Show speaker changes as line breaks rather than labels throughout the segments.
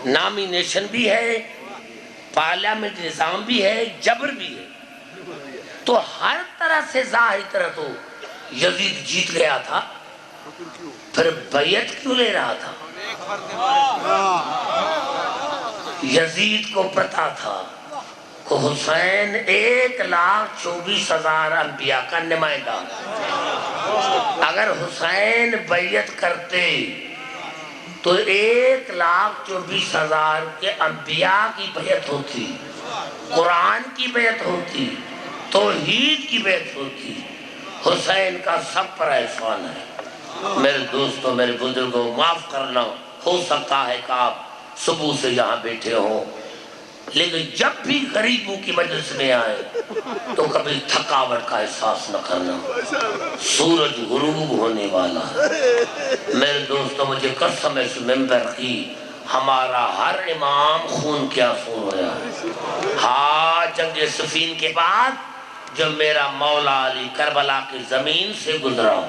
Nomination بھی ہے، parliament نظام بھی ہے، جبر بھی ہے، تو ہر طرح سے ظاہری طرح تو یزید جیت گیا تھا، پھر بیعت کیوں لے رہا تھا؟ یزید کو پتا تھا کہ حسین 1,24,000 انبیاء کا نمائندہ، اگر حسین بیعت کرتے تو 1,24,000 کے انبیاء کی بیعت ہوتی، قرآن کی بیعت ہوتی، توحید کی بیعت ہوتی۔ حسین کا سب پر احسان ہے۔ میرے دوستوں، میرے بزرگوں، معاف کرنا، ہو سکتا ہے کہ آپ صبح سے یہاں بیٹھے ہوں، لیکن جب بھی غریبوں کی مجلس میں آئے تو کبھی تھکاوٹ کا احساس نہ کرنا، سورج غروب ہونے والا ہے۔ میرے دوستوں، مجھے قسم ہے اس ممبر کی، ہمارا ہر امام خون کیا خون ہویا ہے۔ ہاں، جنگ صفین کے بعد جب میرا مولا علی کربلا کی زمین سے گزرا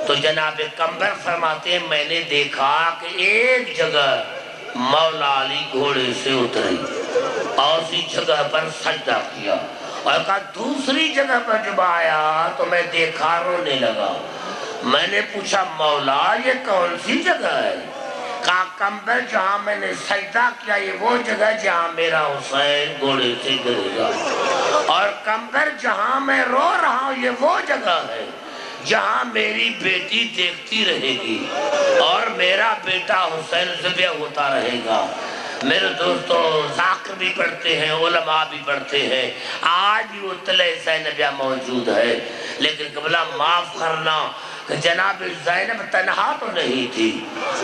تو جناب قمبر فرماتے ہیں میں نے دیکھا کہ ایک جگہ مولا علی گھوڑے سے اترے اور اسی جگہ پر سجدہ کیا، اور کہا دوسری جگہ پر جب آیا تو میں دیکھا رونے لگا۔ میں نے پوچھا مولا یہ کون سی جگہ ہے؟ کہا قمبر جہاں میں نے سجدہ کیا یہ وہ جگہ جہاں میرا حسین گھوڑے سے گرے گا، اور قمبر جہاں میں رو رہا ہوں یہ وہ جگہ ہے جہاں میری بیٹی دیکھتی رہے گی اور میرا بیٹا حسین ذبح ہوتا رہے گا۔ میرے دوستو، ذاکر بھی پڑھتے ہیں، علماء بھی پڑھتے ہیں، آج بھی وہ طلع زینبیہ موجود ہے، لیکن قبلہ معاف کرنا کہ جناب زینب تنہا تو نہیں تھی،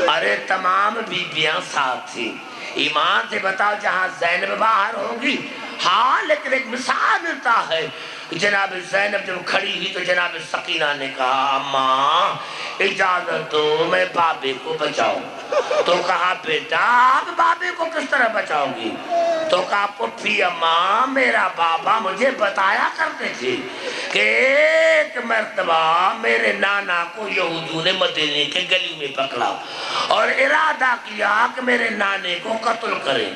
ارے تمام بیبیاں ساتھ تھی۔ ایمان سے بتاؤ جہاں زینب باہر ہوگی، ہاں لیکن ایک مثال ملتا ہے، جناب زینب جب کھڑی ہوئی تو جناب سکینہ نے کہا اماں اجازت دو میں بابے کو بچاؤں، تو کہا بیٹا آپ بابے کو کس طرح بچاؤ گی؟ تو کہا پپھی اماں میرا بابا مجھے بتایا کرتے تھے کہ ایک مرتبہ میرے نانا کو یہودیوں نے مدینے کے گلی میں پکڑا اور ارادہ کیا کہ میرے نانے کو قتل کریں،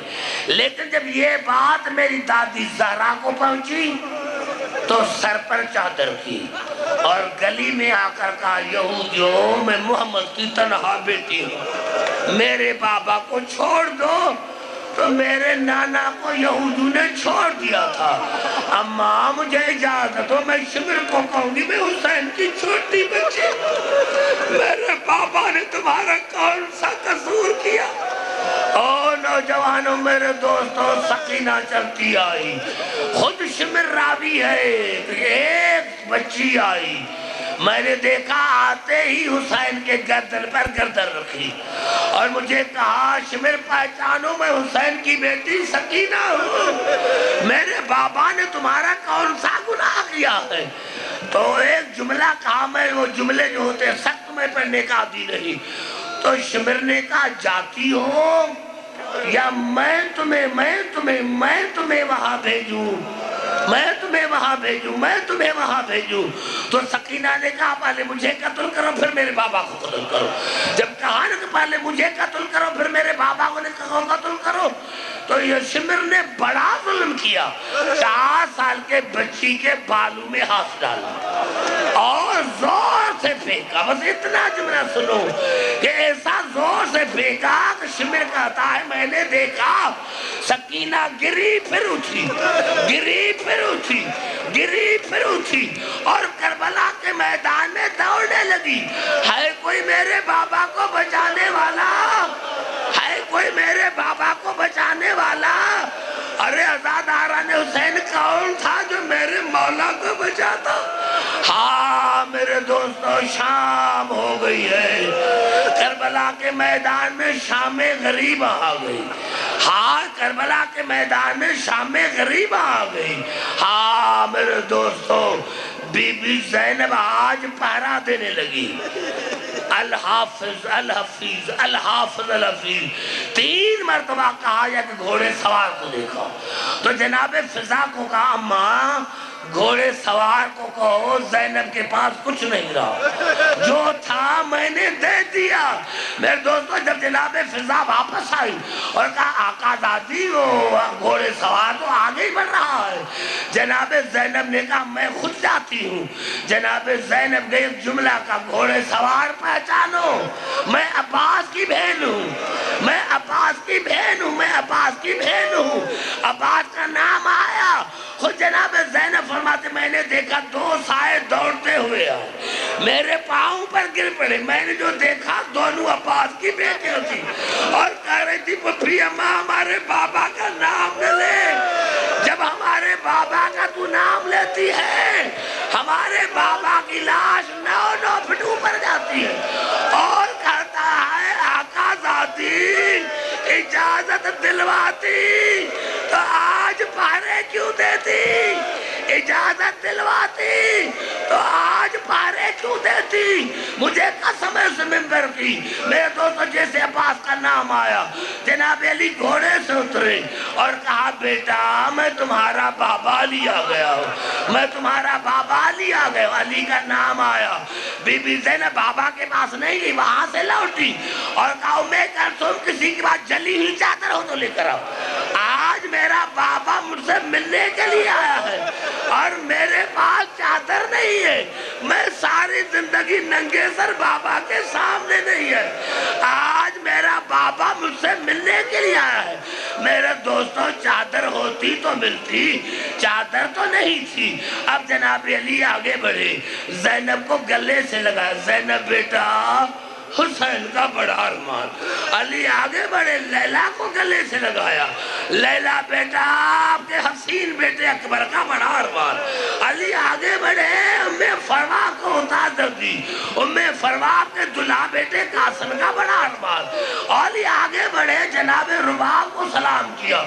لیکن جب یہ بات میری دادی زہرا کو پہنچی تو سر پر چادر کی اور گلی میں آ کر کہا یہودیوں میں محمد کی تنہا بیٹی ہوں، میرے بابا کو چھوڑ دو، تو میرے نانا کو یہودیوں نے چھوڑ دیا تھا۔ اماں مجھے اجازت ہو میں شمر کو کہوں گی میں حسین کی چھوٹی بچی، میرے بابا نے تمہارا کون سا قصور کیا؟ او نوجوانوں میرے دوستوں، سکینہ چلتی آئی، خود شمر راوی ہے، ایک بچی آئی، میں نے دیکھا آتے ہی حسین کے گردن پر گردن رکھی اور مجھے کہا شمر پہچانو میں حسین کی بیٹی سکینہ ہوں، میرے بابا نے تمہارا کون سا گناہ کیا ہے؟ تو ایک جملہ کہا، میں وہ جملے جو ہوتے سخت میں پڑھنے کا عادی نہیں، تو شمر نے کہا جاتی ہو یا میں تمہیں وہاں بھیجوں، میں تمہیں وہاں بھیجوں۔ تو سکینہ نے کہا پہلے مجھے قتل کرو پھر میرے بابا کو قتل کرو۔ جب کہا نا کہ پہلے مجھے قتل کرو پھر میرے بابا کو قتل کرو، تو یہ شمر نے بڑا ظلم کیا، 4 سال کے بچی کے بالوں میں ہاتھ ڈالا اور زور سے پھینکا۔ بس اتنا جملہ سنو کہ ایسا زور سے پھینکا کہ شمر کہتا ہے میں نے دیکھا سکینہ گری پھر اٹھی، گری پھر اٹھی، گری پھر اٹھی اور کربلا کے میدان میں دوڑنے لگی، ہے کوئی میرے بابا کو بچانے والا؟ ہے کوئی میرے بابا کو بچانے والا؟ ارے عزاداران حسین کون تھا جو میرے مولا کو بچاتا؟ ہاں میرے دوستو، شام ہو گئی ہے، کربلا کے میدان میں شام غریب آ گئی۔ ہاں کربلا کے میدان میں شام غریب آ گئی۔ ہاں میرے دوستو، بی بی زینب آج پہرا دینے لگی، الحافظ الحفیظ الحافظ الحفیظ 3 مرتبہ کہا یا کہ گھوڑے سوار کو دیکھا، تو جناب فضا کو کہا اماں گھوڑے سوار کو کہو زینب کے پاس کچھ نہیں رہا، جو تھا میں نے دے دیا۔ میرے دوستو جب جناب فضا واپس آئی اور کہا آقا دادی وہ گھوڑے سوار تو آگے ہی بڑھ رہا ہے، جناب زینب نے کہا میں خود جاتی ہوں۔ جناب زینب نے ایک جملہ کا گھوڑے سوار پہچانو، میں عباس کی بہن ہوں، میں عباس کی بہن ہوں، میں عباس کی بہن ہوں۔ عباس کا نام آیا، خود جناب زینب فرماتے میں نے دیکھا دو سائے دوڑتے ہوئے آئے، میرے پاؤں پر گر پڑے، میں نے جو دیکھا دونوں عباس کی بیٹیاں تھی اور کہہ رہی تھی پپھی اماں ہمارے بابا کا نام نہ لے، جب ہمارے بابا کا تو نام لیتی ہے ہمارے بابا کی لاش 9 فٹ اوپر جاتی ہے۔ اور کہتا ہے آقا ذاتی اجازت دلواتی تو آج پہرے کیوں دیتی، اجازت دلواتی تو آج پہرے کیوں دیتی، مجھے قسم ہے اس منبر کی۔ میرے دوستو جیسے عباس کا نام آیا جناب علی گھوڑے سے اترے اور کہا بیٹا میں تمہارا بابا علی آ گیا ہوں، میں تمہارا بابا علی آ گیا ہوں۔ علی کا نام آیا، بی بی زینب بابا کے پاس نہیں گئی، وہاں سے لوٹی اور کہا میں کلثوم کسی کے بعد جلی ہوئی چادر ہو تو لے کر آؤ، آج میرا بابا مجھ سے ملنے کے لیے آیا ہے اور میرے پاس چادر نہیں ہے، میں ساری زندگی ننگے سر بابا کے سامنے نہیں ہے، آج میرا بابا مجھ سے ملنے کے لیے آیا ہے۔ میرے دوستوں چادر ہوتی تو ملتی، چادر تو نہیں تھی۔ اب جناب علی آگے بڑھے، زینب کو گلے سے لگا، زینب بیٹا حسین کا بڑا ارمان۔ علی آگے بڑھے، لیلا کو گلے سے لگایا، لیلا بیٹا آپ کے حسین بیٹے اکبر کا بڑا ارمان۔ علی آگے بڑھے، ام فروا کو اتار دی، ام فروا کے دلہا بیٹے قاسم کا بڑا ارمان۔ علی آگے بڑھے، جناب رباب کو سلام کیا،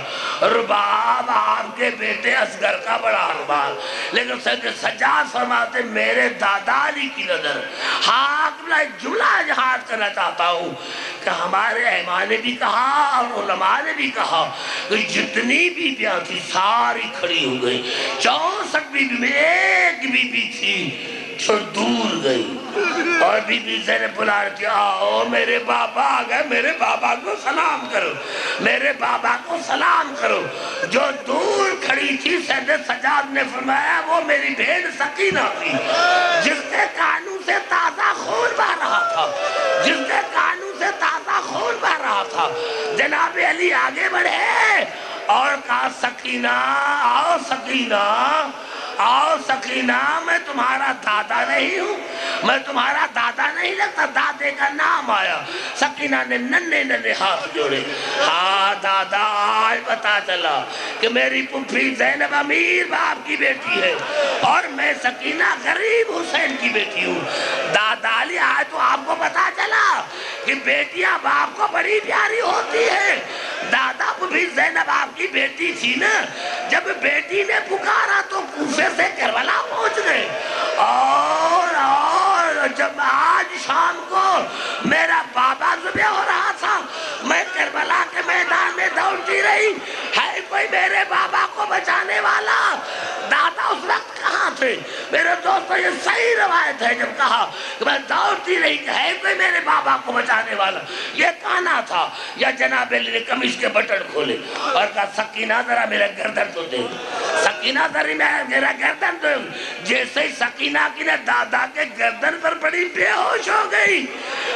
رباب آپ کے بیٹے اصغر کا بڑا ارمان۔ لیکن سجاد فرماتے میرے دادا علی کی نظر حاکم ایک جملہ اجہار کرنا چاہتا ہوں کہ ہمارے امام نے بھی کہا اور علماء نے بھی کہا کہ جتنی بیویاں تھی ساری کھڑی ہو گئی، 64 بیوی میں ایک بیوی تھی جو دور گئی اور بی بی زینب بلا رہی آؤ میرے بابا آ گئے، میرے بابا کو سلام کرو، میرے بابا کو سلام کرو۔ جو دور کھڑی تھی سید سجاد نے فرمایا وہ میری بہن سکینہ تھی، جس کے کانوں سے تازہ خون بہ رہا تھا، جس کے کانوں سے تازہ خون بہ رہا تھا۔ جناب علی آگے بڑھے اور کہا سکینہ آؤ، سکینہ آؤ، سکینہ میں تمہارا دادا نہیں ہوں، میں تمہارا دادا نہیں لگتا، دادے کا نام آیا۔ سکینہ نے ننھے ہاتھ جوڑے، ہاں دادا آج پتا چلا کہ میری پھوپھی زینب امیر باپ کی بیٹی ہے اور میں سکینہ غریب حسین کی بیٹی ہوں۔ دادا علی آج تو آپ کو پتا چلا کہ بیٹیاں باپ کو بڑی پیاری ہوتی ہے۔ دادا پھوپھی زینب آپ کی بیٹی تھی نا، جب بیٹی نے پکارا تو کوفے سے کربلا پہنچ گئے اور جب آج شام کو میرا بابا ذبح ہو رہا تھا میں کربلا کے میدان میں دوڑتی رہی، ہے کوئی میرے بابا کو بچانے والا؟ دادا اس وقت کہاں تھے؟ میرے دوستو یہ صحیح روایت ہے، جب کہا کہ میں دوڑتی رہی کہ ہے کوئی میرے بابا کو بچانے والا، یہ کانا تھا یا جناب علی نے قمیص کے بٹن کھولے اور کہا سکینہ ذرا میرا گردن تو دے، سکینہ ذرا میرا گردن دے۔ جیسے ہی سکینہ کی نے دادا کے گردن پر بڑی بے ہوش ہو گئی،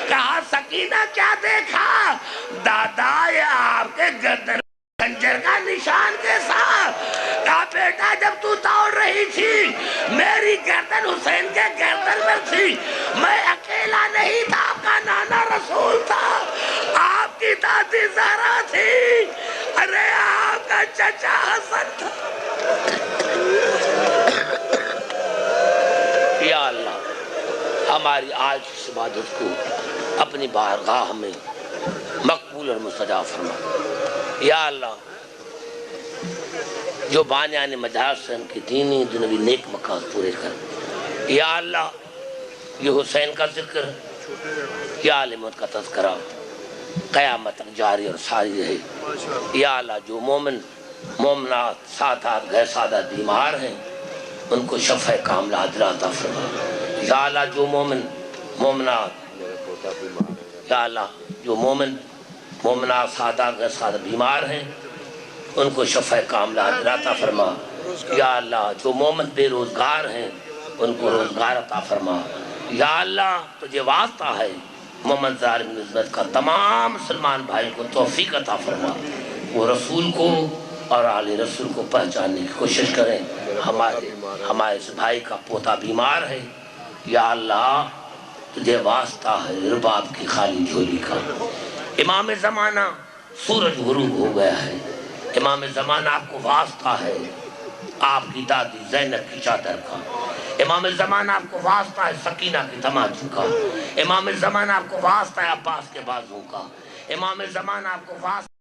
کہا سکینہ کیا دیکھا؟ دادا یہ آپ کے گردن خنجر کا نشان کے ساتھ۔ کہا بیٹا جب تو دوڑ رہی تھی میری گردن حسین کے گردن پر تھی، میں اکیلا نہیں تھا، آپ کا نانا رسول تھا، آپ کی دادی زہرا تھی، ارے آپ کا چچا حسن تھا۔ یا اللہ ہماری آج کی عبادت کو اپنی بارگاہ میں مقبول اور مستجاب فرما۔ یا اللہ جو بانیان مجالس ان کی دینی دنوی نیک مقاصد پورے کر۔ یا اللہ یہ حسین کا ذکر یا علمت کا تذکرہ قیامت تک جاری اور ساری رہے۔ یا اللہ جو مومنات ساتھ گئے سادہ بیمار ہیں ان کو شفع کاملہ عاجلہ عطا فرما۔ یا اللہ جو مومنات یا اللہ جو مومنات سادہ بیمار ہیں ان کو شفع کاملہ عاجلہ عطا فرما۔ یا اللہ جو مومن بے روزگار ہیں ان کو روزگار عطا فرما۔ یا اللہ تجھے واسطہ ہے محمد ظاہر بن عظمت کا تمام مسلمان بھائی کو توفیق عطا فرما، وہ رسول کو اور آل رسول کو پہچاننے کی کوشش کریں۔ ہمارے اس بھائی کا پوتا بیمار ہے، یا اللہ تجھے واسطہ ہے رباب کی خالی جھولی کا۔ امام زمانہ سورج غروب ہو گیا ہے، امام زمانہ آپ کو واسطہ ہے آپ کی دادی زینب کی چادر کا، امام زمانہ آپ کو واسطہ ہے سکینہ کی تماچو کا، امام زمانہ آپ کو واسطہ ہے عباس کے بازو کا، امام زمانہ آپ کو واسطہ